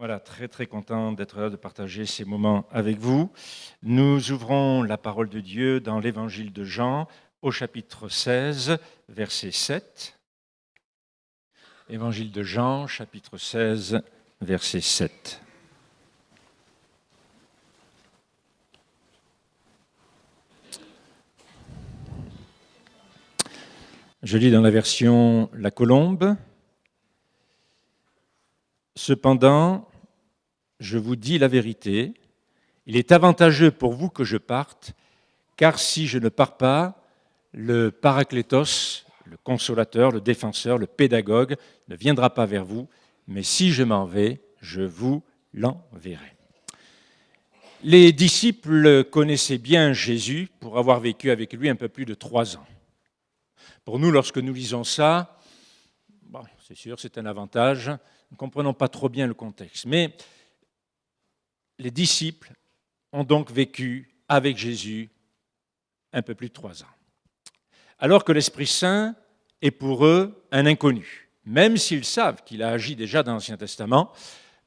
Voilà, très très content d'être là, de partager ces moments avec vous. Nous ouvrons la parole de Dieu dans l'évangile de Jean au chapitre 16, verset 7. Évangile de Jean, chapitre 16, verset 7. Je lis dans la version La Colombe. Cependant, je vous dis la vérité, il est avantageux pour vous que je parte, car si je ne pars pas, le Paraklétos, le consolateur, le défenseur, le pédagogue, ne viendra pas vers vous, mais si je m'en vais, je vous l'enverrai. Les disciples connaissaient bien Jésus pour avoir vécu avec lui un peu plus de 3 ans. Pour nous, lorsque nous lisons ça, bon, c'est sûr, c'est un avantage, nous ne comprenons pas trop bien le contexte, mais les disciples ont donc vécu avec Jésus un peu plus de 3 ans. Alors que l'Esprit Saint est pour eux un inconnu. Même s'ils savent qu'il a agi déjà dans l'Ancien Testament,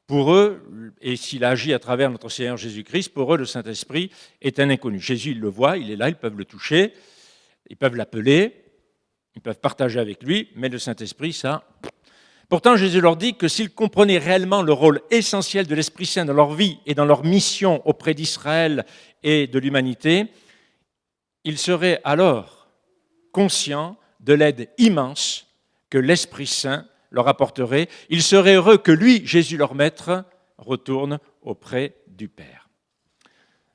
pour eux, et s'il a agi à travers notre Seigneur Jésus-Christ, pour eux, le Saint-Esprit est un inconnu. Jésus, ils le voient, il est là, ils peuvent le toucher, ils peuvent l'appeler, ils peuvent partager avec lui, mais le Saint-Esprit, ça... Pourtant, Jésus leur dit que s'ils comprenaient réellement le rôle essentiel de l'Esprit Saint dans leur vie et dans leur mission auprès d'Israël et de l'humanité, ils seraient alors conscients de l'aide immense que l'Esprit Saint leur apporterait. Ils seraient heureux que lui, Jésus leur Maître, retourne auprès du Père.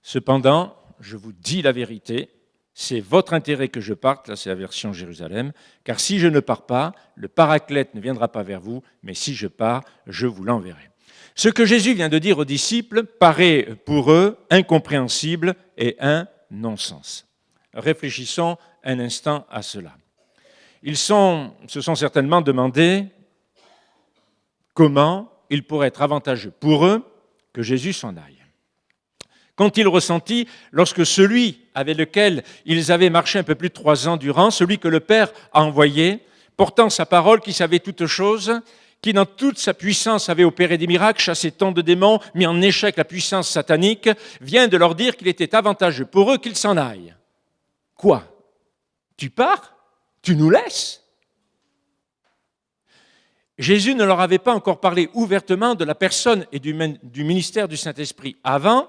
Cependant, je vous dis la vérité, c'est votre intérêt que je parte, là c'est la version Jérusalem, car si je ne pars pas, le Paraclète ne viendra pas vers vous, mais si je pars, je vous l'enverrai. Ce que Jésus vient de dire aux disciples paraît pour eux incompréhensible et un non-sens. Réfléchissons un instant à cela. Ils se sont certainement demandé comment il pourrait être avantageux pour eux que Jésus s'en aille. Qu'ont-ils ressenti lorsque celui avec lequel ils avaient marché un peu plus de 3 ans durant, celui que le Père a envoyé, portant sa parole, qui savait toutes choses, qui dans toute sa puissance avait opéré des miracles, chassé tant de démons, mis en échec la puissance satanique, vient de leur dire qu'il était avantageux pour eux qu'ils s'en aillent. Quoi ? Tu pars ? Tu nous laisses ? Jésus ne leur avait pas encore parlé ouvertement de la personne et du ministère du Saint-Esprit avant,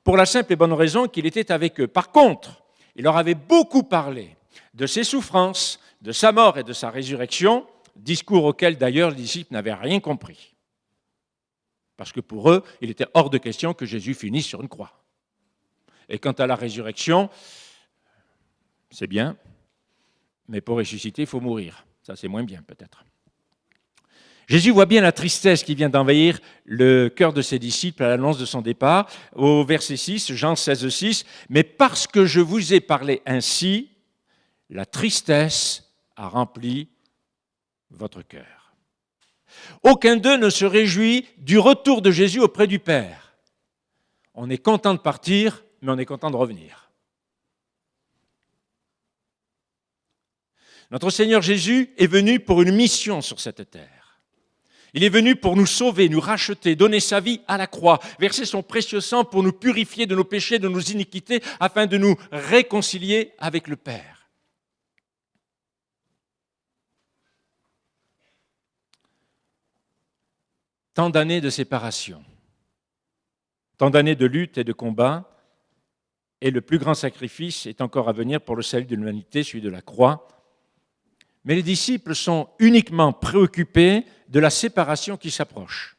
pour la simple et bonne raison qu'il était avec eux. Par contre, il leur avait beaucoup parlé de ses souffrances, de sa mort et de sa résurrection, discours auquel d'ailleurs les disciples n'avaient rien compris. Parce que pour eux, il était hors de question que Jésus finisse sur une croix. Et quant à la résurrection, c'est bien, mais pour ressusciter, il faut mourir. Ça, c'est moins bien peut-être. Jésus voit bien la tristesse qui vient d'envahir le cœur de ses disciples à l'annonce de son départ. Au verset 6, Jean 16, 6, « Mais parce que je vous ai parlé ainsi, la tristesse a rempli votre cœur. » Aucun d'eux ne se réjouit du retour de Jésus auprès du Père. On est content de partir, mais on est content de revenir. Notre Seigneur Jésus est venu pour une mission sur cette terre. Il est venu pour nous sauver, nous racheter, donner sa vie à la croix, verser son précieux sang pour nous purifier de nos péchés, de nos iniquités, afin de nous réconcilier avec le Père. Tant d'années de séparation, tant d'années de lutte et de combat, et le plus grand sacrifice est encore à venir pour le salut de l'humanité, celui de la croix. Mais les disciples sont uniquement préoccupés de la séparation qui s'approche.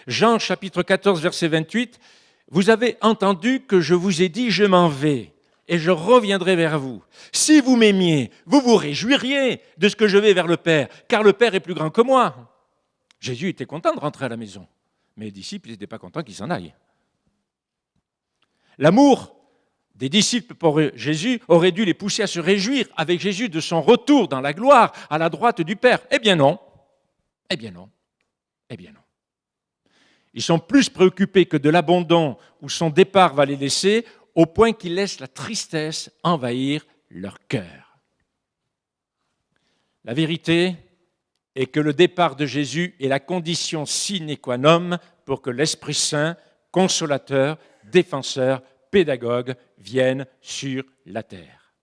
Jean chapitre 14, verset 28, « Vous avez entendu que je vous ai dit, je m'en vais, et je reviendrai vers vous. Si vous m'aimiez, vous vous réjouiriez de ce que je vais vers le Père, car le Père est plus grand que moi. » Jésus était content de rentrer à la maison, mais les disciples n'étaient pas contents qu'il s'en aille. L'amour des disciples pour Jésus auraient dû les pousser à se réjouir avec Jésus de son retour dans la gloire à la droite du Père. Eh bien non, eh bien non, eh bien non. Ils sont plus préoccupés que de l'abandon où son départ va les laisser, au point qu'ils laissent la tristesse envahir leur cœur. La vérité, et que le départ de Jésus est la condition sine qua non pour que l'Esprit Saint, consolateur, défenseur, pédagogue, vienne sur la terre.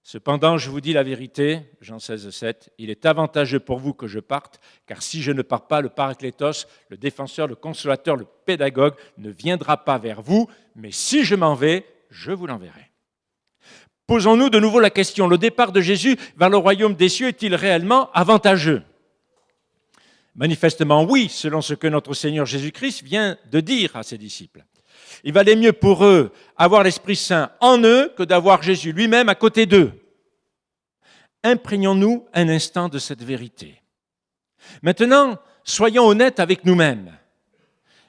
Cependant, je vous dis la vérité, Jean 16, 7, il est avantageux pour vous que je parte, car si je ne pars pas, le Paraclétos, le défenseur, le consolateur, le pédagogue, ne viendra pas vers vous, mais si je m'en vais, je vous l'enverrai. Posons-nous de nouveau la question, le départ de Jésus vers le royaume des cieux est-il réellement avantageux ? Manifestement oui, selon ce que notre Seigneur Jésus-Christ vient de dire à ses disciples. Il valait mieux pour eux avoir l'Esprit Saint en eux que d'avoir Jésus lui-même à côté d'eux. Imprégnons-nous un instant de cette vérité. Maintenant, soyons honnêtes avec nous-mêmes.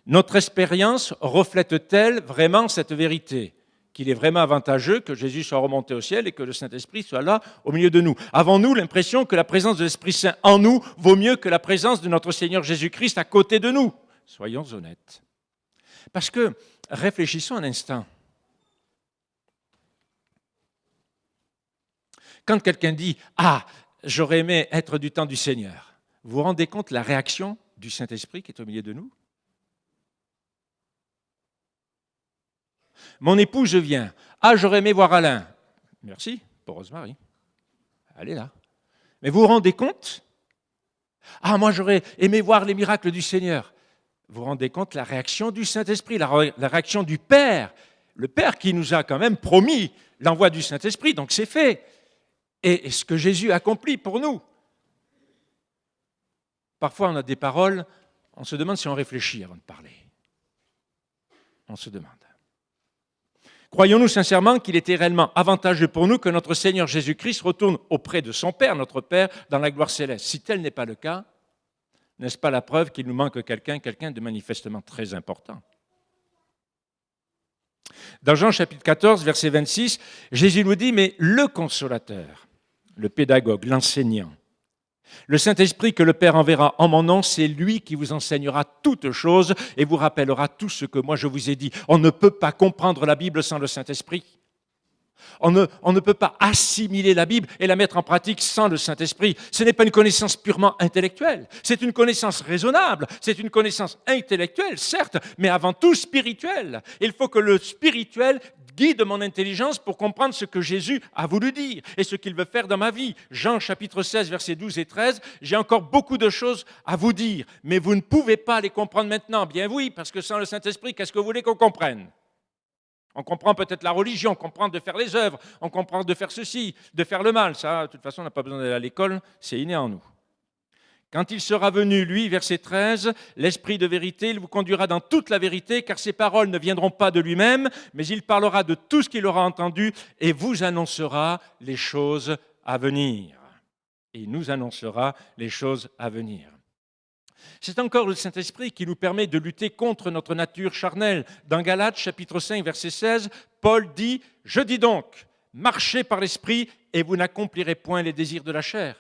Notre expérience reflète-t-elle vraiment cette vérité ? Qu'il est vraiment avantageux que Jésus soit remonté au ciel et que le Saint-Esprit soit là au milieu de nous. Avons-nous l'impression que la présence de l'Esprit Saint en nous vaut mieux que la présence de notre Seigneur Jésus-Christ à côté de nous ? Soyons honnêtes. Parce que, réfléchissons un instant. Quand quelqu'un dit « Ah, j'aurais aimé être du temps du Seigneur », vous vous rendez compte de la réaction du Saint-Esprit qui est au milieu de nous ? Mon épouse vient. Ah, j'aurais aimé voir Alain. Merci pour Rosemary. Elle est là. Mais vous vous rendez compte ? Ah, moi j'aurais aimé voir les miracles du Seigneur. Vous vous rendez compte la réaction du Saint-Esprit, la réaction du Père. Le Père qui nous a quand même promis l'envoi du Saint-Esprit, donc c'est fait. Et ce que Jésus accomplit pour nous. Parfois on a des paroles, on se demande si on réfléchit avant de parler. On se demande. Croyons-nous sincèrement qu'il était réellement avantageux pour nous que notre Seigneur Jésus-Christ retourne auprès de son Père, notre Père, dans la gloire céleste ? Si tel n'est pas le cas, n'est-ce pas la preuve qu'il nous manque quelqu'un de manifestement très important ? Dans Jean chapitre 14, verset 26, Jésus nous dit, mais le consolateur, le pédagogue, l'enseignant, le Saint-Esprit que le Père enverra en mon nom, c'est lui qui vous enseignera toutes choses et vous rappellera tout ce que moi je vous ai dit. On ne peut pas comprendre la Bible sans le Saint-Esprit. On ne peut pas assimiler la Bible et la mettre en pratique sans le Saint-Esprit. Ce n'est pas une connaissance purement intellectuelle, c'est une connaissance raisonnable, c'est une connaissance intellectuelle, certes, mais avant tout spirituelle. Il faut que le spirituel guide mon intelligence pour comprendre ce que Jésus a voulu dire et ce qu'il veut faire dans ma vie. Jean chapitre 16, versets 12 et 13, j'ai encore beaucoup de choses à vous dire, mais vous ne pouvez pas les comprendre maintenant. Bien oui, parce que sans le Saint-Esprit, qu'est-ce que vous voulez qu'on comprenne ? On comprend peut-être la religion, on comprend de faire les œuvres, on comprend de faire ceci, de faire le mal. Ça, de toute façon, on n'a pas besoin d'aller à l'école, c'est inné en nous. Quand il sera venu, lui, verset 13, l'Esprit de vérité, il vous conduira dans toute la vérité, car ses paroles ne viendront pas de lui-même, mais il parlera de tout ce qu'il aura entendu et vous annoncera les choses à venir. Il nous annoncera les choses à venir. C'est encore le Saint-Esprit qui nous permet de lutter contre notre nature charnelle. Dans Galates, chapitre 5, verset 16, Paul dit « Je dis donc, marchez par l'Esprit et vous n'accomplirez point les désirs de la chair. »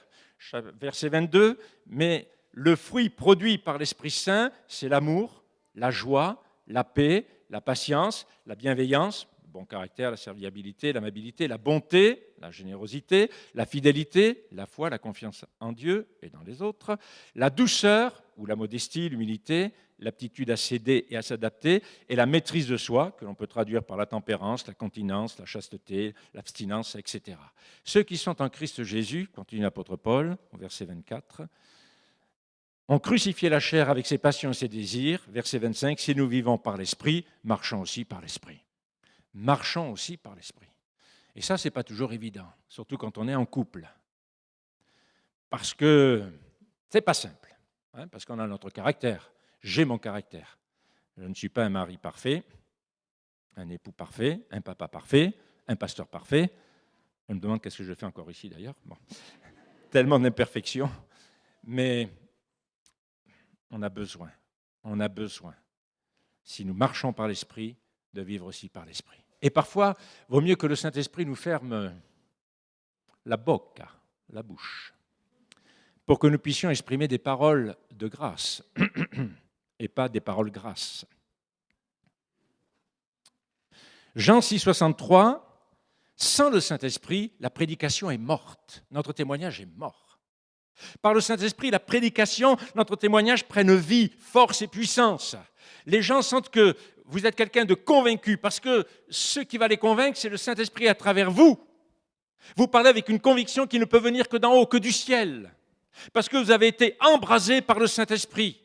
Verset 22, « Mais le fruit produit par l'Esprit Saint, c'est l'amour, la joie, la paix, la patience, la bienveillance, le bon caractère, la serviabilité, l'amabilité, la bonté, la générosité, la fidélité, la foi, la confiance en Dieu et dans les autres, la douceur ou la modestie, l'humilité, l'aptitude à céder et à s'adapter, et la maîtrise de soi, que l'on peut traduire par la tempérance, la continence, la chasteté, l'abstinence, etc. Ceux qui sont en Christ Jésus, continue l'apôtre Paul, au verset 24, ont crucifié la chair avec ses passions et ses désirs, verset 25, si nous vivons par l'Esprit, marchons aussi par l'Esprit. Marchons aussi par l'Esprit. Et ça, ce n'est pas toujours évident, surtout quand on est en couple. Parce que ce n'est pas simple, parce qu'on a notre caractère. J'ai mon caractère. Je ne suis pas un mari parfait, un époux parfait, un papa parfait, un pasteur parfait. Je me demande qu'est-ce que je fais encore ici d'ailleurs. Bon. Tellement d'imperfections. Mais on a besoin, si nous marchons par l'Esprit, de vivre aussi par l'Esprit. Et parfois, il vaut mieux que le Saint-Esprit nous ferme la bocca, la bouche, pour que nous puissions exprimer des paroles de grâce et pas des paroles grasses. Jean 6, 63, sans le Saint-Esprit, la prédication est morte. Notre témoignage est mort. Par le Saint-Esprit, la prédication, notre témoignage prenne vie, force et puissance. Les gens sentent que vous êtes quelqu'un de convaincu, parce que ce qui va les convaincre, c'est le Saint-Esprit à travers vous. Vous parlez avec une conviction qui ne peut venir que d'en haut, que du ciel, parce que vous avez été embrasé par le Saint-Esprit,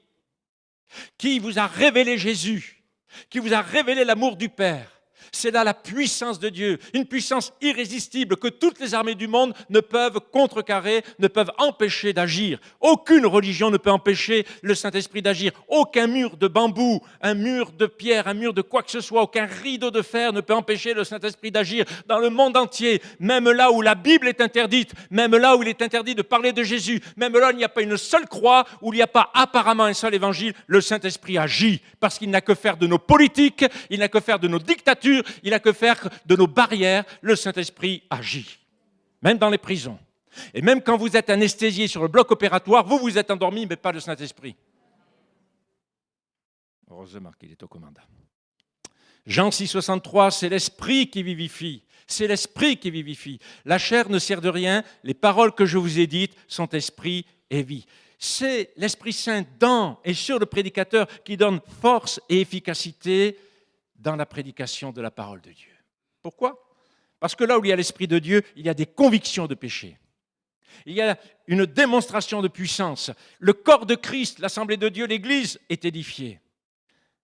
qui vous a révélé Jésus, qui vous a révélé l'amour du Père. C'est là la puissance de Dieu, une puissance irrésistible que toutes les armées du monde ne peuvent contrecarrer, ne peuvent empêcher d'agir. Aucune religion ne peut empêcher le Saint-Esprit d'agir. Aucun mur de bambou, un mur de pierre, un mur de quoi que ce soit, aucun rideau de fer ne peut empêcher le Saint-Esprit d'agir dans le monde entier. Même là où la Bible est interdite, même là où il est interdit de parler de Jésus, même là où il n'y a pas une seule croix, où il n'y a pas apparemment un seul évangile, le Saint-Esprit agit parce qu'il n'a que faire de nos politiques, il n'a que faire de nos dictatures, il n'a que faire de nos barrières, le Saint-Esprit agit. Même dans les prisons. Et même quand vous êtes anesthésié sur le bloc opératoire, vous êtes endormi, mais pas le Saint-Esprit. Heureusement qu'il est au commandant. Jean 6, 63, c'est l'Esprit qui vivifie. C'est l'Esprit qui vivifie. La chair ne sert de rien. Les paroles que je vous ai dites sont esprit et vie. C'est l'Esprit Saint dans et sur le prédicateur qui donne force et efficacité dans la prédication de la parole de Dieu. Pourquoi ? Parce que là où il y a l'Esprit de Dieu, il y a des convictions de péché. Il y a une démonstration de puissance. Le corps de Christ, l'Assemblée de Dieu, l'Église, est édifiée.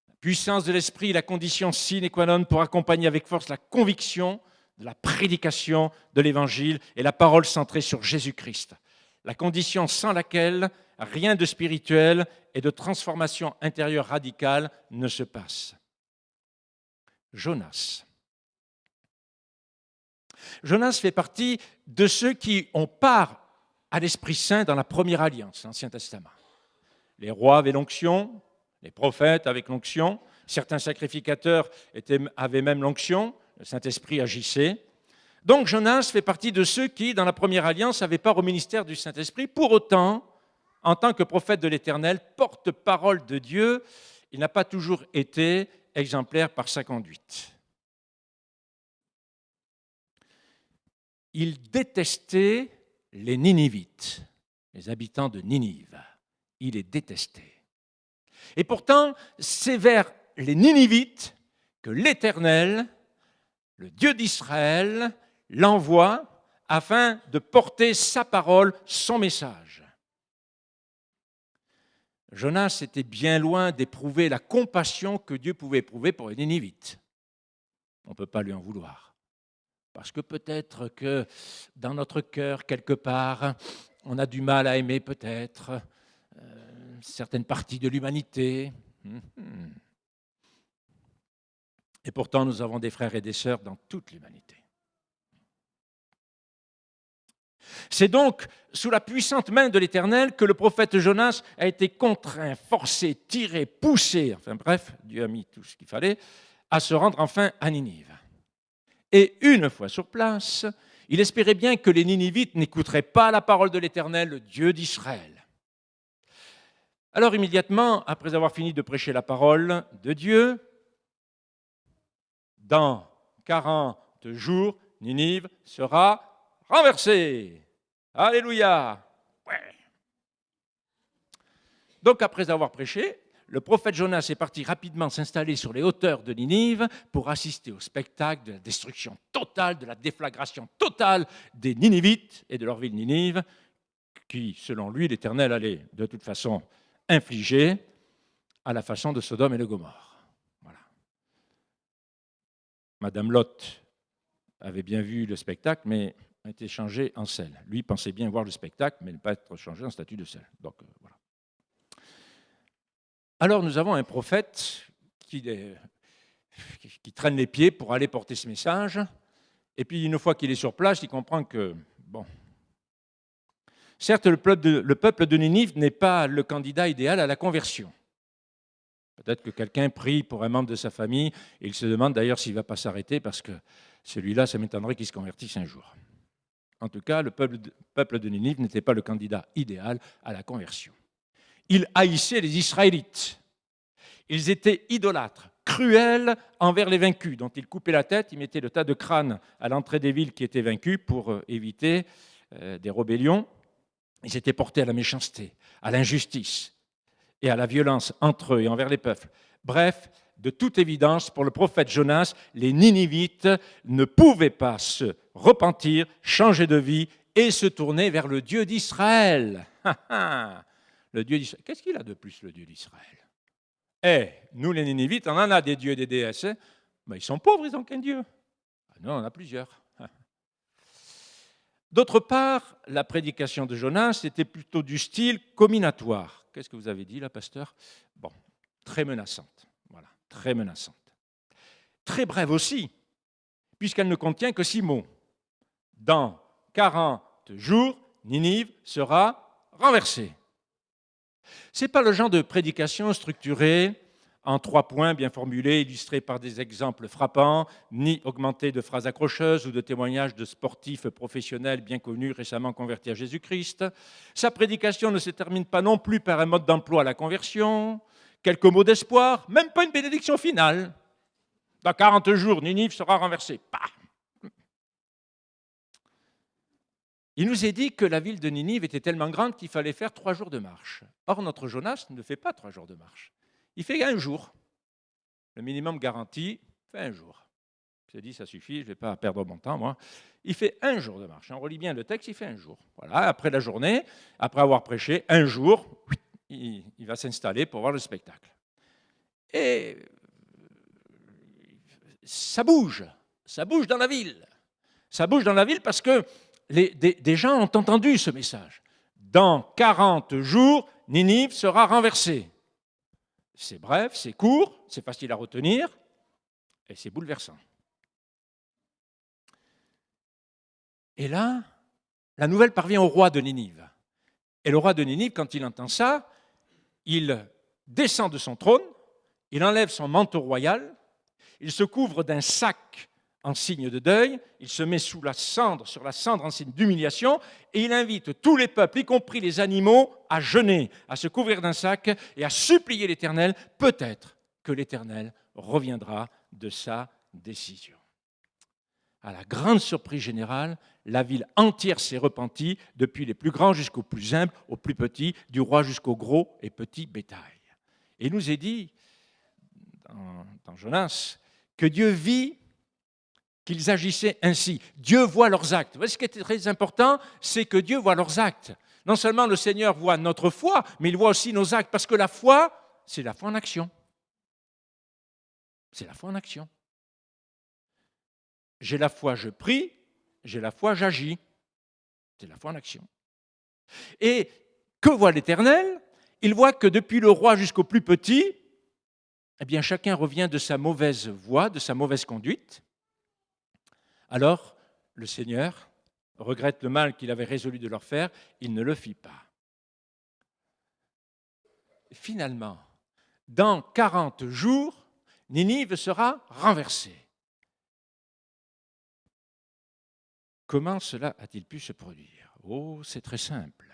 La puissance de l'Esprit est la condition sine qua non pour accompagner avec force la conviction de la prédication de l'Évangile et la parole centrée sur Jésus-Christ. La condition sans laquelle rien de spirituel et de transformation intérieure radicale ne se passe. Jonas. Jonas fait partie de ceux qui ont part à l'Esprit Saint dans la première alliance, l'Ancien Testament. Les rois avaient l'onction, les prophètes avec l'onction, certains sacrificateurs avaient même l'onction, le Saint-Esprit agissait. Donc Jonas fait partie de ceux qui, dans la première alliance, avaient part au ministère du Saint-Esprit. Pour autant, en tant que prophète de l'Éternel, porte-parole de Dieu, il n'a pas toujours été exemplaire par sa conduite. Il détestait les Ninivites, les habitants de Ninive. Il les détestait. Et pourtant, c'est vers les Ninivites que l'Éternel, le Dieu d'Israël, l'envoie afin de porter sa parole, son message. Jonas était bien loin d'éprouver la compassion que Dieu pouvait éprouver pour les Ninivites. On ne peut pas lui en vouloir. Parce que peut-être que dans notre cœur, quelque part, on a du mal à aimer peut-être certaines parties de l'humanité. Et pourtant, nous avons des frères et des sœurs dans toute l'humanité. C'est donc sous la puissante main de l'Éternel que le prophète Jonas a été contraint, forcé, tiré, poussé, enfin bref, Dieu a mis tout ce qu'il fallait, à se rendre enfin à Ninive. Et une fois sur place, il espérait bien que les Ninivites n'écouteraient pas la parole de l'Éternel, le Dieu d'Israël. Alors immédiatement, après avoir fini de prêcher la parole de Dieu, dans 40 jours, Ninive sera renversée. Alléluia. Ouais. Donc après avoir prêché, le prophète Jonas est parti rapidement s'installer sur les hauteurs de Ninive pour assister au spectacle de la destruction totale, de la déflagration totale des Ninivites et de leur ville Ninive, qui, selon lui, l'Éternel allait de toute façon infliger à la façon de Sodome et de Gomorrhe. Voilà. Madame Lot avait bien vu le spectacle, mais a été changée en sel. Lui pensait bien voir le spectacle, mais ne pas être changé en statue de sel. Donc, voilà. Alors nous avons un prophète qui traîne les pieds pour aller porter ce message, et puis une fois qu'il est sur place, il comprend que, bon, certes le peuple de Ninive n'est pas le candidat idéal à la conversion. Peut-être que quelqu'un prie pour un membre de sa famille, et il se demande d'ailleurs s'il ne va pas s'arrêter, parce que celui-là, ça m'étonnerait qu'il se convertisse un jour. En tout cas, le peuple de Ninive n'était pas le candidat idéal à la conversion. Ils haïssaient les Israélites. Ils étaient idolâtres, cruels envers les vaincus, dont ils coupaient la tête. Ils mettaient le tas de crânes à l'entrée des villes qui étaient vaincues pour éviter des rébellions. Ils étaient portés à la méchanceté, à l'injustice et à la violence entre eux et envers les peuples. Bref, de toute évidence, pour le prophète Jonas, les Ninivites ne pouvaient pas se repentir, changer de vie et se tourner vers le Dieu d'Israël. Le Dieu d'Israël. Qu'est-ce qu'il a de plus, le Dieu d'Israël? Nous, les Ninivites, on en a des dieux et des déesses. Mais ils sont pauvres, ils n'ont qu'un Dieu. Nous, on en a plusieurs. D'autre part, la prédication de Jonas était plutôt du style comminatoire. Qu'est-ce que vous avez dit là, pasteur? Bon, très menaçante. Voilà, très menaçante. Très brève aussi, puisqu'elle ne contient que 6 mots. Dans 40 jours, Ninive sera renversée. Ce n'est pas le genre de prédication structurée en 3 points bien formulés, illustrés par des exemples frappants, ni augmentés de phrases accrocheuses ou de témoignages de sportifs professionnels bien connus récemment convertis à Jésus-Christ. Sa prédication ne se termine pas non plus par un mode d'emploi à la conversion, quelques mots d'espoir, même pas une bénédiction finale. Dans 40 jours, Ninive sera renversée. Pah! Il nous est dit que la ville de Ninive était tellement grande qu'il fallait faire 3 jours de marche. Or, notre Jonas ne fait pas 3 jours de marche. Il fait 1 jour. Le minimum garanti fait 1 jour. Je me dit, ça suffit, je ne vais pas perdre mon temps, moi. Il fait 1 jour de marche. On relit bien le texte, il fait 1 jour. Voilà, après la journée, après avoir prêché, 1 jour, il va s'installer pour voir le spectacle. Et ça bouge dans la ville. Ça bouge dans la ville parce que des gens ont entendu ce message. Dans 40 jours, Ninive sera renversée. C'est bref, c'est court, c'est facile à retenir et c'est bouleversant. Et là, la nouvelle parvient au roi de Ninive. Et le roi de Ninive, quand il entend ça, il descend de son trône, il enlève son manteau royal, il se couvre d'un sac en signe de deuil, il se met sur la cendre en signe d'humiliation, et il invite tous les peuples, y compris les animaux, à jeûner, à se couvrir d'un sac et à supplier l'Éternel. Peut-être que l'Éternel reviendra de sa décision. À la grande surprise générale, la ville entière s'est repentie, depuis les plus grands jusqu'aux plus humbles, aux plus petits, du roi jusqu'au gros et petit bétail. Et il nous est dit, dans Jonas, que Dieu vit qu'ils agissaient ainsi. Dieu voit leurs actes. Vous voyez, ce qui est très important, c'est que Dieu voit leurs actes. Non seulement le Seigneur voit notre foi, mais il voit aussi nos actes, parce que la foi, c'est la foi en action. C'est la foi en action. J'ai la foi, je prie, j'ai la foi, j'agis. C'est la foi en action. Et que voit l'Éternel? Il voit que depuis le roi jusqu'au plus petit, eh bien, chacun revient de sa mauvaise voie, de sa mauvaise conduite. Alors, le Seigneur regrette le mal qu'il avait résolu de leur faire, il ne le fit pas. Finalement, dans 40 jours, Ninive sera renversée. Comment cela a-t-il pu se produire? Oh, c'est très simple.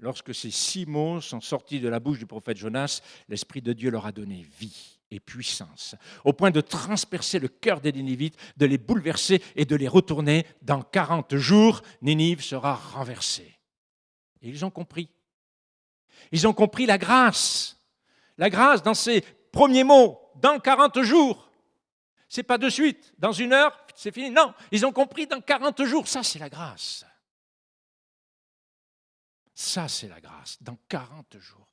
Lorsque ces 6 mots sont sortis de la bouche du prophète Jonas, l'Esprit de Dieu leur a donné vie et puissance, au point de transpercer le cœur des Ninivites, de les bouleverser et de les retourner. Dans 40 jours, Ninive sera renversée. Et ils ont compris. Ils ont compris la grâce. La grâce dans ces premiers mots, dans 40 jours. Ce n'est pas de suite, dans 1 heure, c'est fini. Non, ils ont compris dans 40 jours. Ça, c'est la grâce. Ça, c'est la grâce, dans 40 jours.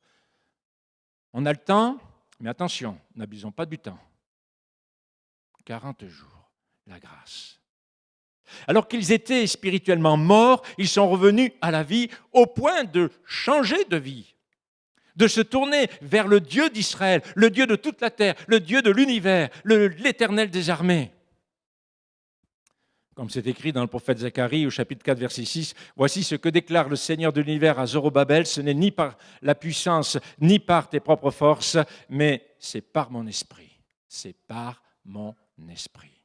On a le temps, mais attention, n'abusons pas du temps. 40 jours, la grâce. Alors qu'ils étaient spirituellement morts, ils sont revenus à la vie au point de changer de vie, de se tourner vers le Dieu d'Israël, le Dieu de toute la terre, le Dieu de l'univers, l'Éternel des armées. Comme c'est écrit dans le prophète Zacharie au chapitre 4, verset 6, « Voici ce que déclare le Seigneur de l'univers à Zorobabel, ce n'est ni par la puissance, ni par tes propres forces, mais c'est par mon esprit. C'est par mon esprit. »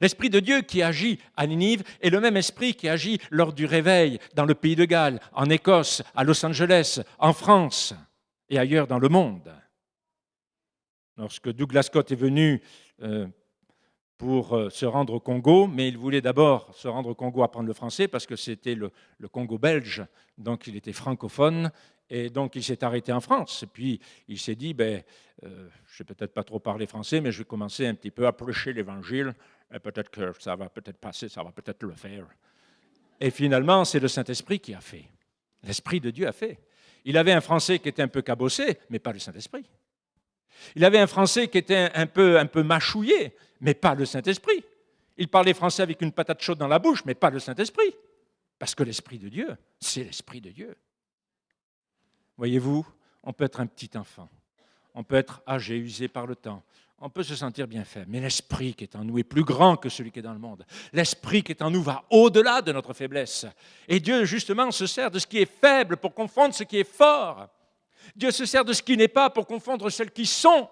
L'Esprit de Dieu qui agit à Ninive est le même esprit qui agit lors du réveil dans le pays de Galles, en Écosse, à Los Angeles, en France et ailleurs dans le monde. Lorsque Douglas Scott est venu pour se rendre au Congo, mais il voulait d'abord se rendre au Congo apprendre le français parce que c'était le Congo belge, donc il était francophone, et donc il s'est arrêté en France. Et puis il s'est dit, je ne sais peut-être pas trop parler français, mais je vais commencer un petit peu à prêcher l'Évangile, et peut-être que ça va peut-être passer, ça va peut-être le faire. Et finalement, c'est le Saint-Esprit qui a fait. L'Esprit de Dieu a fait. Il avait un français qui était un peu cabossé, mais pas le Saint-Esprit. Il avait un français qui était un peu mâchouillé, mais pas le Saint-Esprit. Il parlait français avec une patate chaude dans la bouche, mais pas le Saint-Esprit. Parce que l'Esprit de Dieu, c'est l'Esprit de Dieu. Voyez-vous, on peut être un petit enfant, on peut être âgé, usé par le temps, on peut se sentir bien fait, mais l'Esprit qui est en nous est plus grand que celui qui est dans le monde. L'Esprit qui est en nous va au-delà de notre faiblesse. Et Dieu, justement, se sert de ce qui est faible pour confondre ce qui est fort. Dieu se sert de ce qui n'est pas pour confondre celles qui sont.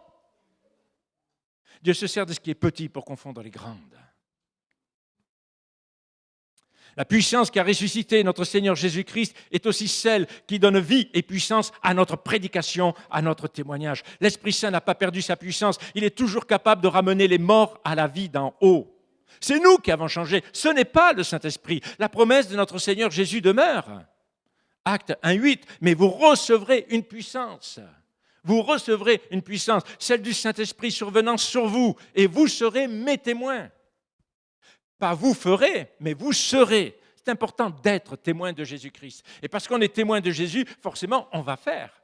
Dieu se sert de ce qui est petit pour confondre les grandes. La puissance qui a ressuscité notre Seigneur Jésus-Christ est aussi celle qui donne vie et puissance à notre prédication, à notre témoignage. L'Esprit Saint n'a pas perdu sa puissance. Il est toujours capable de ramener les morts à la vie d'en haut. C'est nous qui avons changé. Ce n'est pas le Saint-Esprit. La promesse de notre Seigneur Jésus demeure. Acte 1:8, mais vous recevrez une puissance. Vous recevrez une puissance, celle du Saint-Esprit survenant sur vous, et vous serez mes témoins. Pas vous ferez, mais vous serez. C'est important d'être témoin de Jésus-Christ. Et parce qu'on est témoin de Jésus, forcément, on va faire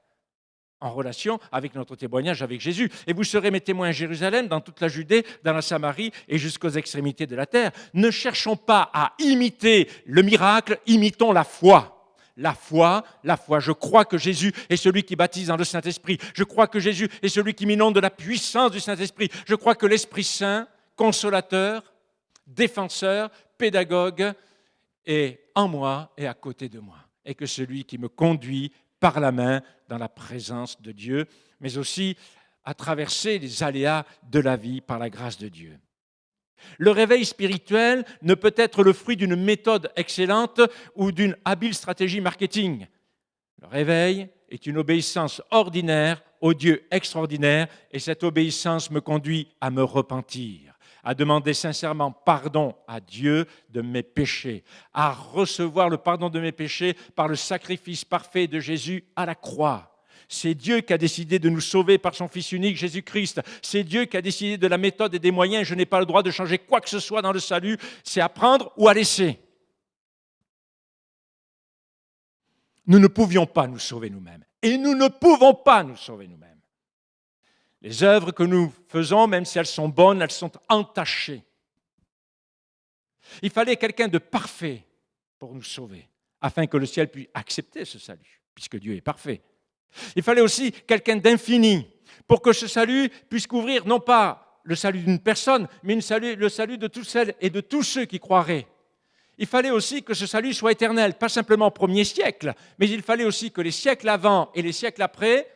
en relation avec notre témoignage avec Jésus. Et vous serez mes témoins à Jérusalem, dans toute la Judée, dans la Samarie et jusqu'aux extrémités de la terre. Ne cherchons pas à imiter le miracle, imitons la foi. La foi, je crois que Jésus est celui qui baptise dans le Saint-Esprit. Je crois que Jésus est celui qui m'inonde de la puissance du Saint-Esprit. Je crois que l'Esprit Saint, consolateur, défenseur, pédagogue, est en moi et à côté de moi. Et que celui qui me conduit par la main dans la présence de Dieu, mais aussi à traverser les aléas de la vie par la grâce de Dieu. Le réveil spirituel ne peut être le fruit d'une méthode excellente ou d'une habile stratégie marketing. Le réveil est une obéissance ordinaire au Dieu extraordinaire et cette obéissance me conduit à me repentir, à demander sincèrement pardon à Dieu de mes péchés, à recevoir le pardon de mes péchés par le sacrifice parfait de Jésus à la croix. C'est Dieu qui a décidé de nous sauver par son Fils unique, Jésus-Christ. C'est Dieu qui a décidé de la méthode et des moyens. Je n'ai pas le droit de changer quoi que ce soit dans le salut. C'est à prendre ou à laisser. Nous ne pouvions pas nous sauver nous-mêmes. Et nous ne pouvons pas nous sauver nous-mêmes. Les œuvres que nous faisons, même si elles sont bonnes, elles sont entachées. Il fallait quelqu'un de parfait pour nous sauver, afin que le ciel puisse accepter ce salut, puisque Dieu est parfait. Il fallait aussi quelqu'un d'infini pour que ce salut puisse couvrir non pas le salut d'une personne, mais le salut de toutes celles et de tous ceux qui croiraient. Il fallait aussi que ce salut soit éternel, pas simplement au premier siècle, mais il fallait aussi que les siècles avant et les siècles après,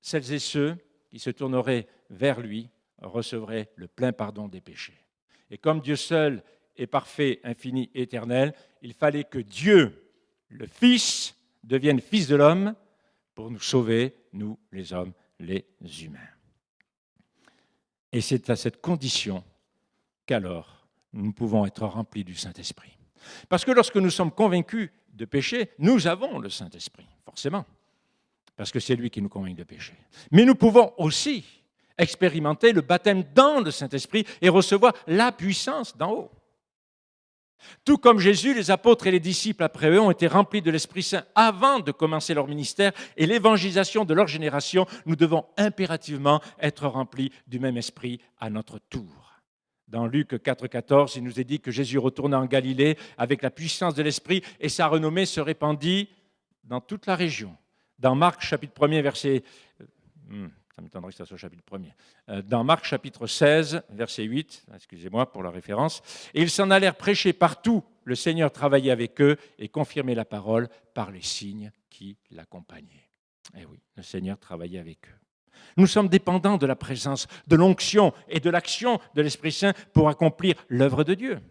celles et ceux qui se tourneraient vers lui recevraient le plein pardon des péchés. Et comme Dieu seul est parfait, infini, éternel, il fallait que Dieu, le Fils, devienne Fils de l'homme pour nous sauver, nous les hommes, les humains. Et c'est à cette condition qu'alors nous pouvons être remplis du Saint-Esprit. Parce que lorsque nous sommes convaincus de péché, nous avons le Saint-Esprit, forcément, parce que c'est lui qui nous convainc de péché. Mais nous pouvons aussi expérimenter le baptême dans le Saint-Esprit et recevoir la puissance d'en haut. Tout comme Jésus, les apôtres et les disciples après eux ont été remplis de l'Esprit Saint avant de commencer leur ministère et l'évangélisation de leur génération, nous devons impérativement être remplis du même Esprit à notre tour. Dans Luc 4,14, il nous est dit que Jésus retourna en Galilée avec la puissance de l'Esprit et sa renommée se répandit dans toute la région. Dans Marc chapitre 1er, verset... Ça m'étonnerait que ça soit au chapitre 1er. Dans Marc chapitre 16, verset 8, excusez-moi pour la référence, et ils s'en allèrent prêcher partout. Le Seigneur travaillait avec eux et confirmait la parole par les signes qui l'accompagnaient. Eh oui, le Seigneur travaillait avec eux. Nous sommes dépendants de la présence, de l'onction et de l'action de l'Esprit Saint pour accomplir l'œuvre de Dieu.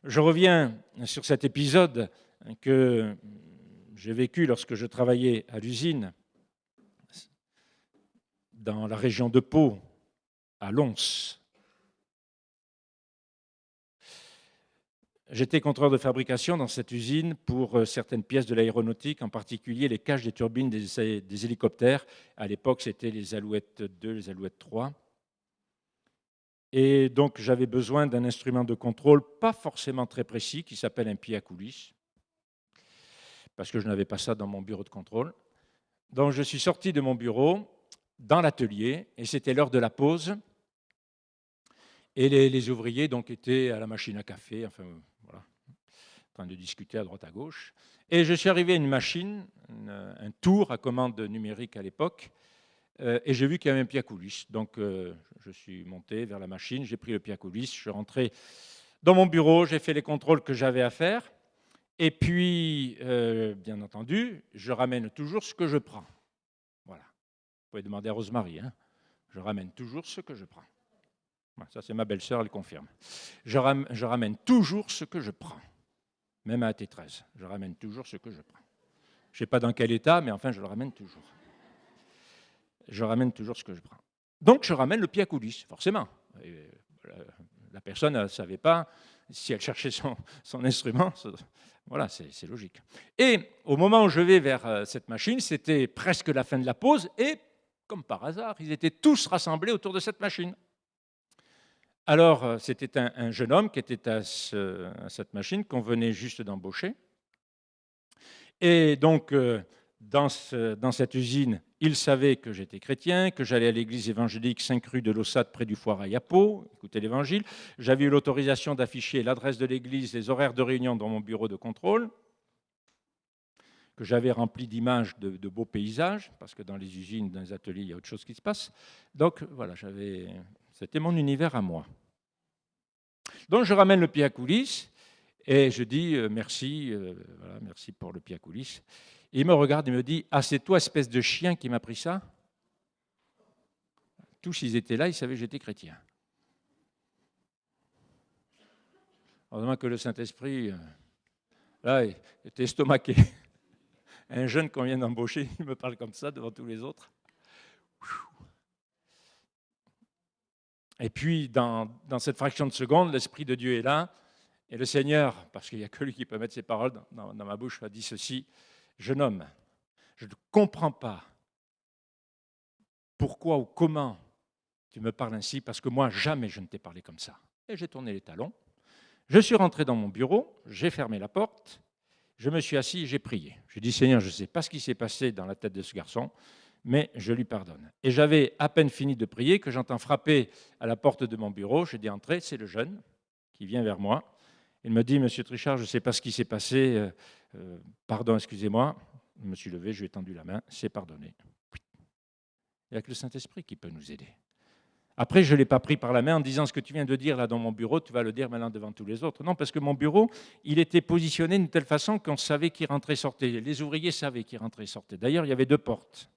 Je reviens sur cet épisode que j'ai vécu lorsque je travaillais à l'usine dans la région de Pau, à Lons. J'étais contrôleur de fabrication dans cette usine pour certaines pièces de l'aéronautique, en particulier les cages des turbines des hélicoptères. À l'époque, c'était les Alouettes 2, les Alouettes 3. Et donc, j'avais besoin d'un instrument de contrôle, pas forcément très précis, qui s'appelle un pied à coulisses, parce que je n'avais pas ça dans mon bureau de contrôle. Donc, je suis sorti de mon bureau dans l'atelier, et c'était l'heure de la pause. Et les ouvriers donc, étaient à la machine à café, enfin, voilà, en train de discuter à droite à gauche. Et je suis arrivé à une machine, un tour à commande numérique à l'époque, et j'ai vu qu'il y avait un pied à coulisses. Donc, je suis monté vers la machine, j'ai pris le pied à coulisses, je suis rentré dans mon bureau, j'ai fait les contrôles que j'avais à faire. Et puis, bien entendu, je ramène toujours ce que je prends. Voilà. Vous pouvez demander à Rosemary. Hein. Je ramène toujours ce que je prends. Voilà, ça, c'est ma belle-sœur, elle confirme. Je ramène toujours ce que je prends. Même à T13, je ramène toujours ce que je prends. Je ne sais pas dans quel état, mais enfin, je le ramène toujours. Je ramène toujours ce que je prends. Donc, je ramène le pied à coulisses, forcément. Et la personne ne savait pas si elle cherchait son instrument. Voilà, c'est logique. Et au moment où je vais vers cette machine, c'était presque la fin de la pause, et comme par hasard, ils étaient tous rassemblés autour de cette machine. Alors, c'était un jeune homme qui était à cette machine qu'on venait juste d'embaucher. Et donc, dans cette usine, il savait que j'étais chrétien, que j'allais à l'église évangélique 5 rue de l'Ossade, près du Foire à Yapo, écouter l'évangile. J'avais eu l'autorisation d'afficher l'adresse de l'église, les horaires de réunion dans mon bureau de contrôle, que j'avais rempli d'images de beaux paysages, parce que dans les usines, dans les ateliers, il y a autre chose qui se passe. Donc, voilà, c'était mon univers à moi. Donc, je ramène le pied à coulisses et je dis merci, voilà, merci pour le pied à coulisses. Et il me regarde et me dit « Ah, c'est toi, espèce de chien, qui m'a pris ça ?» Tous, ils étaient là, ils savaient que j'étais chrétien. Heureusement que le Saint-Esprit, là, était estomaqué. Un jeune qu'on vient d'embaucher, il me parle comme ça devant tous les autres. Et puis, dans cette fraction de seconde, l'Esprit de Dieu est là. Et le Seigneur, parce qu'il n'y a que lui qui peut mettre ses paroles dans ma bouche, a dit ceci: « Jeune homme, je ne comprends pas pourquoi ou comment tu me parles ainsi, parce que moi, jamais je ne t'ai parlé comme ça. » Et j'ai tourné les talons. Je suis rentré dans mon bureau, j'ai fermé la porte, je me suis assis et j'ai prié. J'ai dit « Seigneur, je ne sais pas ce qui s'est passé dans la tête de ce garçon, mais je lui pardonne. » Et j'avais à peine fini de prier que j'entends frapper à la porte de mon bureau. J'ai dit « Entrez », c'est le jeune qui vient vers moi. Il me dit « Monsieur Trichard, je ne sais pas ce qui s'est passé, pardon, excusez-moi. » Je me suis levé, je lui ai tendu la main, c'est pardonné. Il n'y a que le Saint-Esprit qui peut nous aider. Après, je ne l'ai pas pris par la main en disant « Ce que tu viens de dire là dans mon bureau, tu vas le dire maintenant devant tous les autres. » Non, parce que mon bureau, il était positionné d'une telle façon qu'on savait qui rentrait et sortait. Les ouvriers savaient qui rentrait et sortait. D'ailleurs, il y avait 2 portes.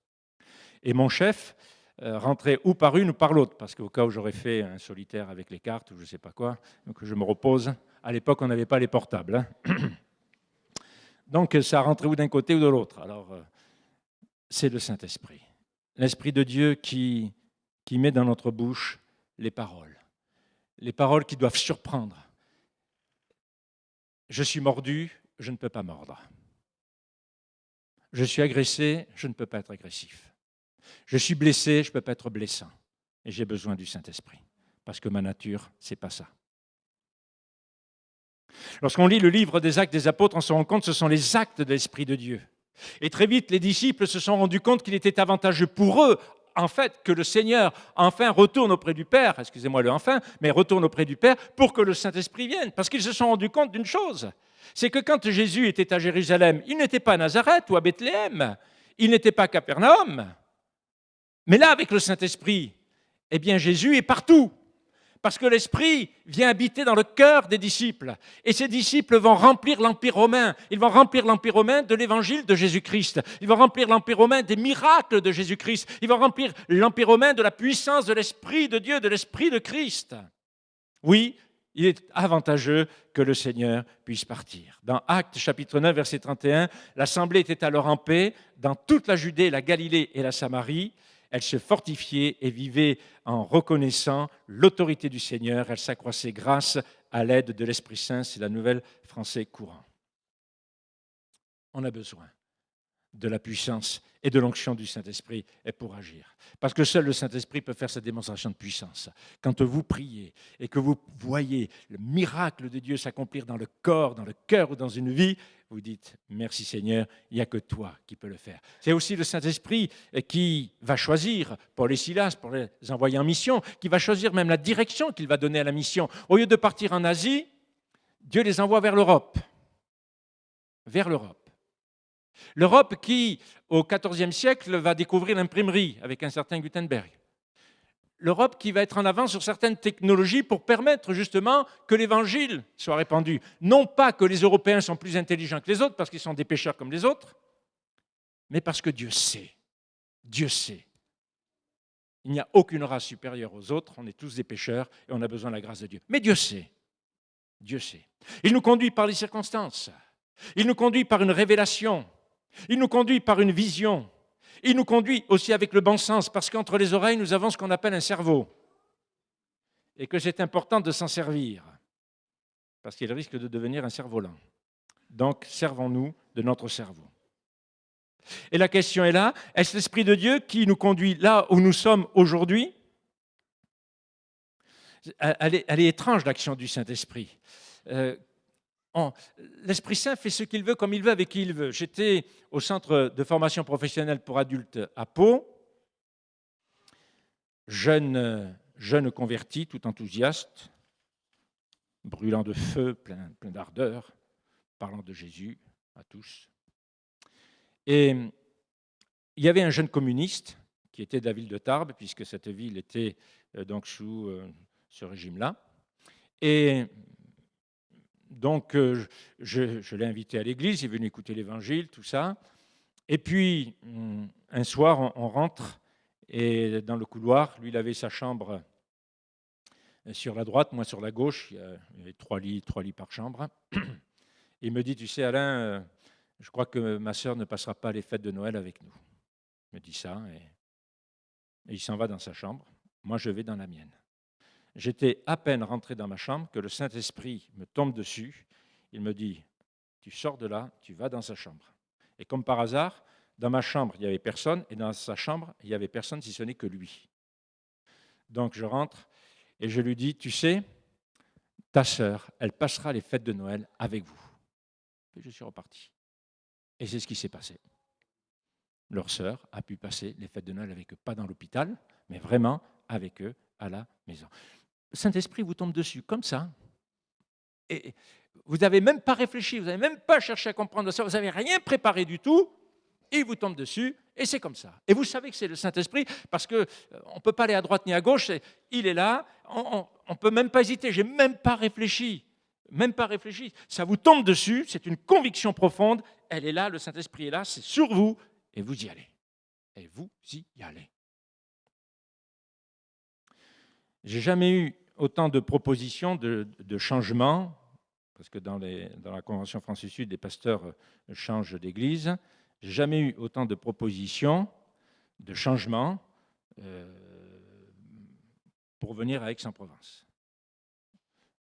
Et mon chef rentrait ou par une ou par l'autre, parce qu'au cas où j'aurais fait un solitaire avec les cartes ou je ne sais pas quoi, donc je me repose. À l'époque, on n'avait pas les portables. Hein. Donc, ça rentrait ou d'un côté ou de l'autre. Alors, c'est le Saint-Esprit. L'Esprit de Dieu qui met dans notre bouche les paroles qui doivent surprendre. Je suis mordu, je ne peux pas mordre. Je suis agressé, je ne peux pas être agressif. Je suis blessé, je ne peux pas être blessant. Et j'ai besoin du Saint-Esprit, parce que ma nature, ce n'est pas ça. Lorsqu'on lit le livre des Actes des Apôtres, on se rend compte que ce sont les actes de l'Esprit de Dieu. Et très vite, les disciples se sont rendus compte qu'il était avantageux pour eux, en fait, que le Seigneur enfin retourne auprès du Père, excusez-moi le enfin, mais retourne auprès du Père pour que le Saint-Esprit vienne. Parce qu'ils se sont rendus compte d'une chose, c'est que quand Jésus était à Jérusalem, il n'était pas à Nazareth ou à Bethléem, il n'était pas à Capernaum. Mais là, avec le Saint-Esprit, eh bien, Jésus est partout. Parce que l'Esprit vient habiter dans le cœur des disciples. Et ces disciples vont remplir l'Empire romain. Ils vont remplir l'Empire romain de l'Évangile de Jésus-Christ. Ils vont remplir l'Empire romain des miracles de Jésus-Christ. Ils vont remplir l'Empire romain de la puissance de l'Esprit de Dieu, de l'Esprit de Christ. Oui, il est avantageux que le Seigneur puisse partir. Dans Actes chapitre 9, verset 31, l'Assemblée était alors en paix dans toute la Judée, la Galilée et la Samarie. Elle se fortifiait et vivait en reconnaissant l'autorité du Seigneur. Elle s'accroissait grâce à l'aide de l'Esprit Saint. C'est la nouvelle français courant. On a besoin de la puissance et de l'onction du Saint-Esprit pour agir. Parce que seul le Saint-Esprit peut faire cette démonstration de puissance. Quand vous priez et que vous voyez le miracle de Dieu s'accomplir dans le corps, dans le cœur ou dans une vie, vous dites « Merci Seigneur, il n'y a que toi qui peux le faire ». C'est aussi le Saint-Esprit qui va choisir Paul et Silas pour les envoyer en mission, qui va choisir même la direction qu'il va donner à la mission. Au lieu de partir en Asie, Dieu les envoie vers l'Europe. Vers l'Europe. L'Europe qui, au XIVe siècle, va découvrir l'imprimerie avec un certain Gutenberg. L'Europe qui va être en avance sur certaines technologies pour permettre justement que l'Évangile soit répandu. Non pas que les Européens sont plus intelligents que les autres, parce qu'ils sont des pécheurs comme les autres, mais parce que Dieu sait. Dieu sait. Il n'y a aucune race supérieure aux autres, on est tous des pécheurs et on a besoin de la grâce de Dieu. Mais Dieu sait. Dieu sait. Il nous conduit par les circonstances. Il nous conduit par une révélation. Il nous conduit par une vision. Il nous conduit aussi avec le bon sens, parce qu'entre les oreilles, nous avons ce qu'on appelle un cerveau. Et que c'est important de s'en servir, parce qu'il risque de devenir un cerveau-lent. Donc, servons-nous de notre cerveau. Et la question est là, est-ce l'Esprit de Dieu qui nous conduit là où nous sommes aujourd'hui ? Elle est étrange, l'action du Saint-Esprit. L'Esprit Saint fait ce qu'il veut, comme il veut, avec qui il veut. J'étais au centre de formation professionnelle pour adultes à Pau, jeune converti, tout enthousiaste, brûlant de feu, plein d'ardeur, parlant de Jésus à tous. Et il y avait un jeune communiste qui était de la ville de Tarbes, puisque cette ville était donc sous ce régime-là. Et donc, je l'ai invité à l'église, il est venu écouter l'évangile, tout ça. Et puis, un soir, on rentre, et dans le couloir, lui, il avait sa chambre sur la droite, moi sur la gauche, il y avait trois lits par chambre. Il me dit, tu sais, Alain, je crois que ma sœur ne passera pas les fêtes de Noël avec nous. Il me dit ça, et il s'en va dans sa chambre. Moi, je vais dans la mienne. J'étais à peine rentré dans ma chambre que le Saint-Esprit me tombe dessus. Il me dit, tu sors de là, tu vas dans sa chambre. Et comme par hasard, dans ma chambre, il n'y avait personne, et dans sa chambre, il n'y avait personne si ce n'est que lui. Donc je rentre et je lui dis, tu sais, ta sœur, elle passera les fêtes de Noël avec vous. Et je suis reparti. Et c'est ce qui s'est passé. Leur sœur a pu passer les fêtes de Noël avec eux, pas dans l'hôpital, mais vraiment avec eux à la maison. Le Saint-Esprit vous tombe dessus, comme ça. Et vous n'avez même pas réfléchi, vous n'avez même pas cherché à comprendre ça, vous n'avez rien préparé du tout, il vous tombe dessus, et c'est comme ça. Et vous savez que c'est le Saint-Esprit, parce qu'on ne peut pas aller à droite ni à gauche, il est là, on ne peut même pas hésiter, je n'ai même pas réfléchi. Même pas réfléchi. Ça vous tombe dessus, c'est une conviction profonde, elle est là, le Saint-Esprit est là, c'est sur vous, et vous y allez. Et vous y allez. J'ai jamais eu autant de propositions de changement, parce que dans la Convention France-Sud, les pasteurs changent d'église. J'ai jamais eu autant de propositions de changement pour venir à Aix-en-Provence.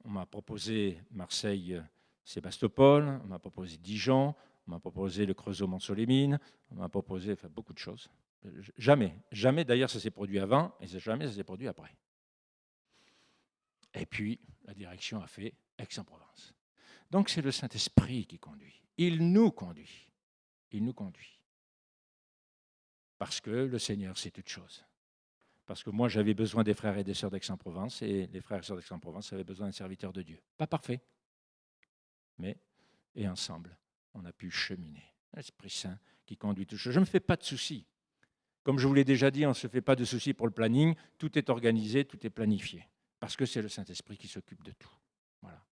On m'a proposé Marseille-Sébastopol, on m'a proposé Dijon, on m'a proposé le Creusot-Montceau-les-Mines, on m'a proposé beaucoup de choses. Jamais d'ailleurs ça s'est produit avant, et jamais ça s'est produit après. Et puis, la direction a fait Aix-en-Provence. Donc, c'est le Saint-Esprit qui conduit. Il nous conduit. Il nous conduit. Parce que le Seigneur, c'est toute chose. Parce que moi, j'avais besoin des frères et des sœurs d'Aix-en-Provence, et les frères et sœurs d'Aix-en-Provence avaient besoin d'un serviteur de Dieu. Pas parfait, mais, et ensemble, on a pu cheminer. L'Esprit Saint qui conduit tout. Je ne me fais pas de soucis. Comme je vous l'ai déjà dit, on ne se fait pas de soucis pour le planning. Tout est organisé, tout est planifié. Parce que c'est le Saint-Esprit qui s'occupe de tout. Voilà.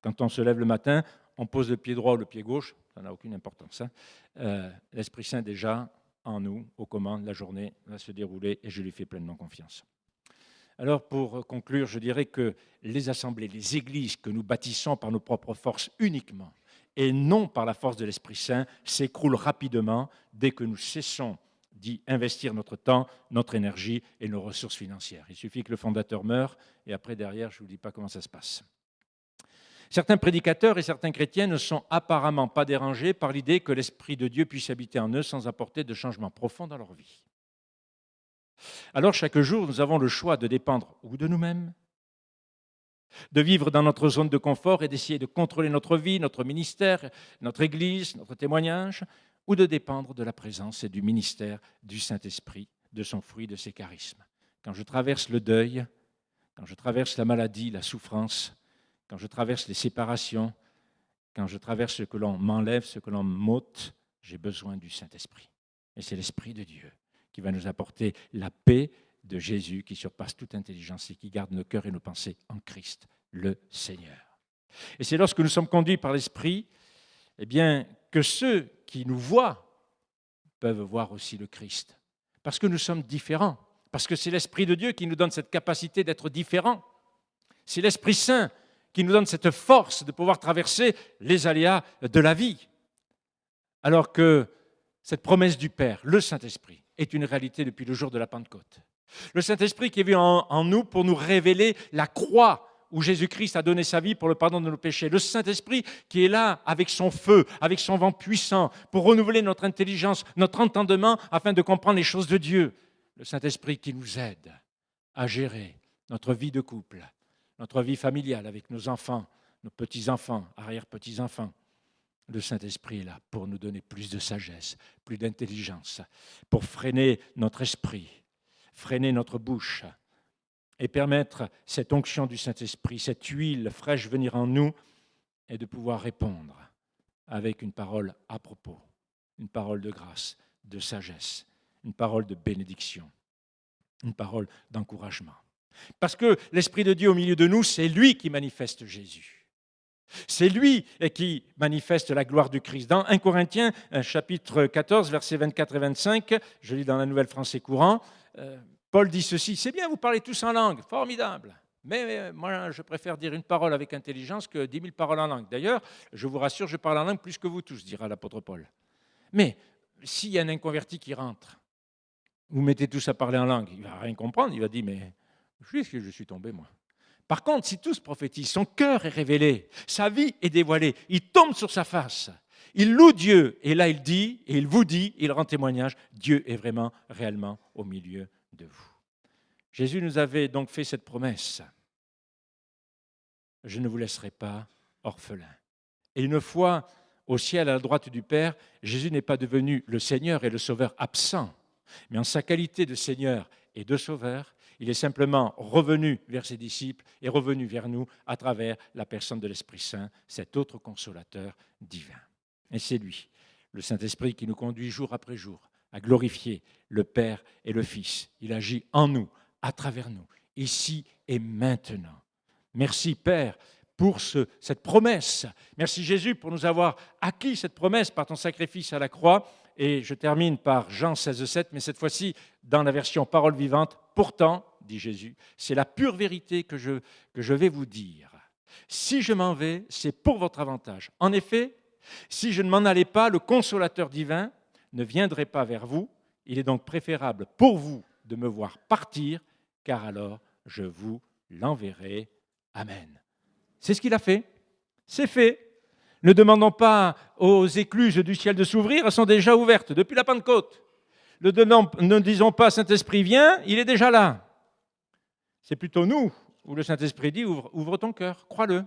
Quand on se lève le matin, on pose le pied droit ou le pied gauche, ça n'a aucune importance. L'Esprit Saint déjà en nous, aux commandes, la journée va se dérouler et je lui fais pleinement confiance. Alors pour conclure, je dirais que les assemblées, les églises que nous bâtissons par nos propres forces uniquement et non par la force de l'Esprit Saint s'écroulent rapidement dès que nous cessons dit investir notre temps, notre énergie et nos ressources financières. Il suffit que le fondateur meure et après, derrière, je ne vous dis pas comment ça se passe. Certains prédicateurs et certains chrétiens ne sont apparemment pas dérangés par l'idée que l'Esprit de Dieu puisse habiter en eux sans apporter de changement profond dans leur vie. Alors, chaque jour, nous avons le choix de dépendre ou de nous-mêmes, de vivre dans notre zone de confort et d'essayer de contrôler notre vie, notre ministère, notre Église, notre témoignage, ou de dépendre de la présence et du ministère du Saint-Esprit, de son fruit, de ses charismes. Quand je traverse le deuil, quand je traverse la maladie, la souffrance, quand je traverse les séparations, quand je traverse ce que l'on m'enlève, ce que l'on m'ôte, j'ai besoin du Saint-Esprit. Et c'est l'Esprit de Dieu qui va nous apporter la paix de Jésus qui surpasse toute intelligence et qui garde nos cœurs et nos pensées en Christ, le Seigneur. Et c'est lorsque nous sommes conduits par l'Esprit, eh bien, que ceux qui nous voient peuvent voir aussi le Christ. Parce que nous sommes différents. Parce que c'est l'Esprit de Dieu qui nous donne cette capacité d'être différents. C'est l'Esprit Saint qui nous donne cette force de pouvoir traverser les aléas de la vie. Alors que cette promesse du Père, le Saint-Esprit, est une réalité depuis le jour de la Pentecôte. Le Saint-Esprit qui est venu en nous pour nous révéler la croix où Jésus-Christ a donné sa vie pour le pardon de nos péchés. Le Saint-Esprit qui est là avec son feu, avec son vent puissant, pour renouveler notre intelligence, notre entendement, afin de comprendre les choses de Dieu. Le Saint-Esprit qui nous aide à gérer notre vie de couple, notre vie familiale avec nos enfants, nos petits-enfants, arrière-petits-enfants. Le Saint-Esprit est là pour nous donner plus de sagesse, plus d'intelligence, pour freiner notre esprit, freiner notre bouche et permettre cette onction du Saint-Esprit, cette huile fraîche venir en nous et de pouvoir répondre avec une parole à propos, une parole de grâce, de sagesse, une parole de bénédiction, une parole d'encouragement. Parce que l'Esprit de Dieu au milieu de nous, c'est lui qui manifeste Jésus. C'est lui qui manifeste la gloire du Christ. Dans 1 Corinthiens, chapitre 14, versets 24 et 25, je lis dans la Nouvelle Français courant, Paul dit ceci, « C'est bien, vous parlez tous en langue, formidable, mais moi je préfère dire une parole avec intelligence que 10 000 paroles en langue. D'ailleurs, je vous rassure, je parle en langue plus que vous tous, dira l'apôtre Paul. Mais s'il y a un inconverti qui rentre, vous mettez tous à parler en langue, il ne va rien comprendre, il va dire, mais je suis tombé moi. Par contre, si tous prophétisent, son cœur est révélé, sa vie est dévoilée, il tombe sur sa face, il loue Dieu, et là il dit, et il vous dit, il rend témoignage, Dieu est vraiment, réellement au milieu de vous. Jésus nous avait donc fait cette promesse, je ne vous laisserai pas orphelins. Et une fois au ciel à la droite du Père, Jésus n'est pas devenu le Seigneur et le Sauveur absent, mais en sa qualité de Seigneur et de Sauveur, il est simplement revenu vers ses disciples et revenu vers nous à travers la personne de l'Esprit Saint, cet autre consolateur divin. Et c'est lui, le Saint-Esprit, qui nous conduit jour après jour à glorifier le Père et le Fils. Il agit en nous, à travers nous, ici et maintenant. Merci Père pour cette promesse. Merci Jésus pour nous avoir acquis cette promesse par ton sacrifice à la croix. Et je termine par Jean 16,7, mais cette fois-ci dans la version parole vivante. Pourtant, dit Jésus, c'est la pure vérité que je vais vous dire. Si je m'en vais, c'est pour votre avantage. En effet, si je ne m'en allais pas, le consolateur divin ne viendrait pas vers vous. Il est donc préférable pour vous de me voir partir, car alors je vous l'enverrai. Amen. C'est ce qu'il a fait. C'est fait. Ne demandons pas aux écluses du ciel de s'ouvrir, elles sont déjà ouvertes depuis la Pentecôte. Ne disons pas Saint-Esprit viens, il est déjà là. C'est plutôt nous où le Saint-Esprit dit ouvre ton cœur, crois-le.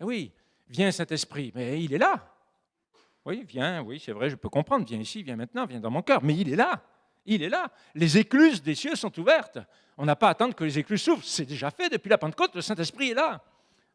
Et oui, viens Saint-Esprit, mais il est là. Oui, viens, oui, c'est vrai, je peux comprendre, viens ici, viens maintenant, viens dans mon cœur, mais il est là. Il est là. Les écluses des cieux sont ouvertes. On n'a pas à attendre que les écluses s'ouvrent, c'est déjà fait depuis la Pentecôte, le Saint-Esprit est là.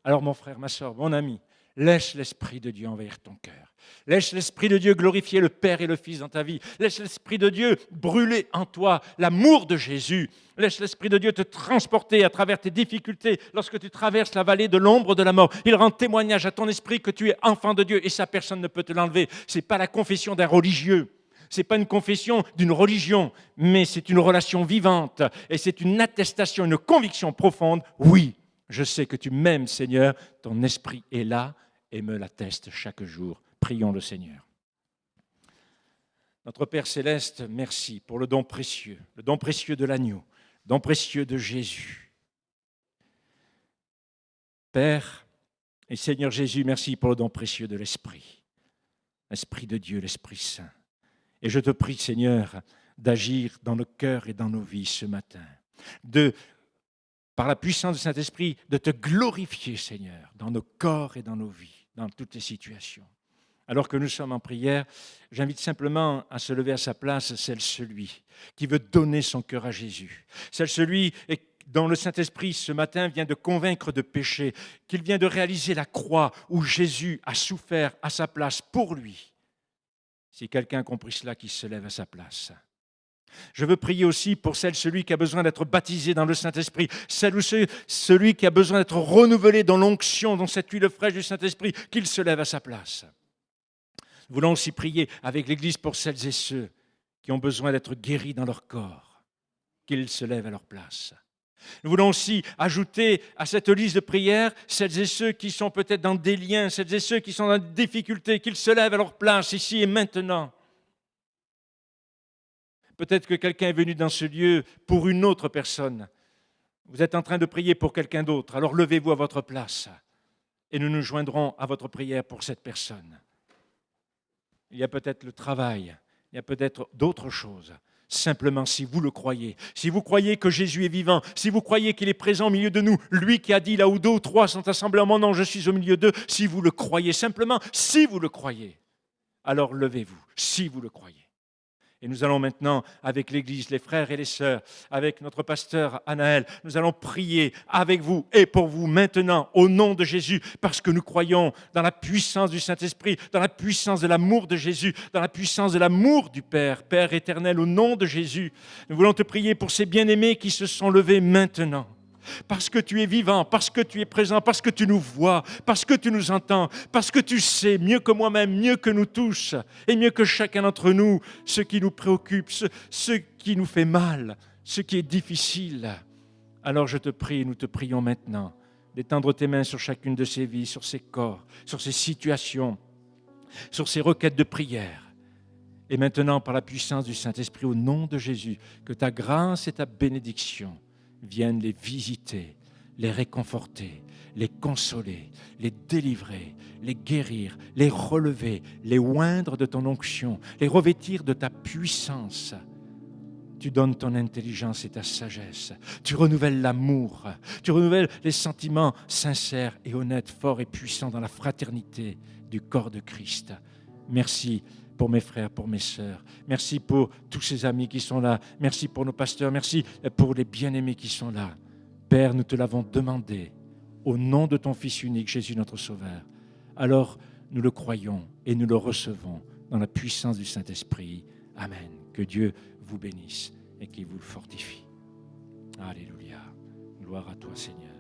Alors mon frère, ma soeur, mon ami, laisse l'Esprit de Dieu envahir ton cœur. Laisse l'Esprit de Dieu glorifier le Père et le Fils dans ta vie. Laisse l'Esprit de Dieu brûler en toi l'amour de Jésus. Laisse l'Esprit de Dieu te transporter à travers tes difficultés lorsque tu traverses la vallée de l'ombre de la mort. Il rend témoignage à ton esprit que tu es enfant de Dieu et ça, personne ne peut te l'enlever. Ce n'est pas la confession d'un religieux. Ce n'est pas une confession d'une religion, mais c'est une relation vivante et c'est une attestation, une conviction profonde. Oui, je sais que tu m'aimes, Seigneur, ton esprit est là et me l'atteste chaque jour. Prions le Seigneur. Notre Père céleste, merci pour le don précieux de l'agneau, le don précieux de Jésus. Père et Seigneur Jésus, merci pour le don précieux de l'Esprit, l'Esprit de Dieu, l'Esprit Saint. Et je te prie, Seigneur, d'agir dans nos cœurs et dans nos vies ce matin, par la puissance du Saint-Esprit, de te glorifier, Seigneur, dans nos corps et dans nos vies, dans toutes les situations. Alors que nous sommes en prière, j'invite simplement à se lever à sa place celui qui veut donner son cœur à Jésus, celui dont le Saint-Esprit ce matin vient de convaincre de péché, qu'il vient de réaliser la croix où Jésus a souffert à sa place pour lui. Si quelqu'un a compris cela, qu'il se lève à sa place. Je veux prier aussi pour celui qui a besoin d'être baptisé dans le Saint-Esprit, celui qui a besoin d'être renouvelé dans l'onction, dans cette huile fraîche du Saint-Esprit, qu'il se lève à sa place. Nous voulons aussi prier avec l'Église pour celles et ceux qui ont besoin d'être guéris dans leur corps, qu'ils se lèvent à leur place. Nous voulons aussi ajouter à cette liste de prières celles et ceux qui sont peut-être dans des liens, celles et ceux qui sont dans des difficultés, qu'ils se lèvent à leur place ici et maintenant. Peut-être que quelqu'un est venu dans ce lieu pour une autre personne. Vous êtes en train de prier pour quelqu'un d'autre, alors levez-vous à votre place et nous nous joindrons à votre prière pour cette personne. Il y a peut-être le travail, il y a peut-être d'autres choses. Simplement, si vous le croyez, si vous croyez que Jésus est vivant, si vous croyez qu'il est présent au milieu de nous, lui qui a dit là où 2 ou 3 sont assemblés en mon nom, je suis au milieu d'eux, si vous le croyez, simplement, si vous le croyez, alors levez-vous, si vous le croyez. Et nous allons maintenant, avec l'Église, les frères et les sœurs, avec notre pasteur Anaël, nous allons prier avec vous et pour vous maintenant, au nom de Jésus, parce que nous croyons dans la puissance du Saint-Esprit, dans la puissance de l'amour de Jésus, dans la puissance de l'amour du Père, Père éternel, au nom de Jésus. Nous voulons te prier pour ces bien-aimés qui se sont levés maintenant. Parce que tu es vivant, parce que tu es présent, parce que tu nous vois, parce que tu nous entends, parce que tu sais mieux que moi-même, mieux que nous tous, et mieux que chacun d'entre nous, ce qui nous préoccupe, ce qui nous fait mal, ce qui est difficile. Alors je te prie, nous te prions maintenant, d'étendre tes mains sur chacune de ces vies, sur ces corps, sur ces situations, sur ces requêtes de prière. Et maintenant, par la puissance du Saint-Esprit, au nom de Jésus, que ta grâce et ta bénédiction viennent les visiter, les réconforter, les consoler, les délivrer, les guérir, les relever, les oindre de ton onction, les revêtir de ta puissance. Tu donnes ton intelligence et ta sagesse. Tu renouvelles l'amour. Tu renouvelles les sentiments sincères et honnêtes, forts et puissants dans la fraternité du corps de Christ. Merci pour mes frères, pour mes sœurs. Merci pour tous ces amis qui sont là. Merci pour nos pasteurs. Merci pour les bien-aimés qui sont là. Père, nous te l'avons demandé au nom de ton Fils unique, Jésus notre Sauveur. Alors, nous le croyons et nous le recevons dans la puissance du Saint-Esprit. Amen. Que Dieu vous bénisse et qu'il vous fortifie. Alléluia. Gloire à toi, Seigneur.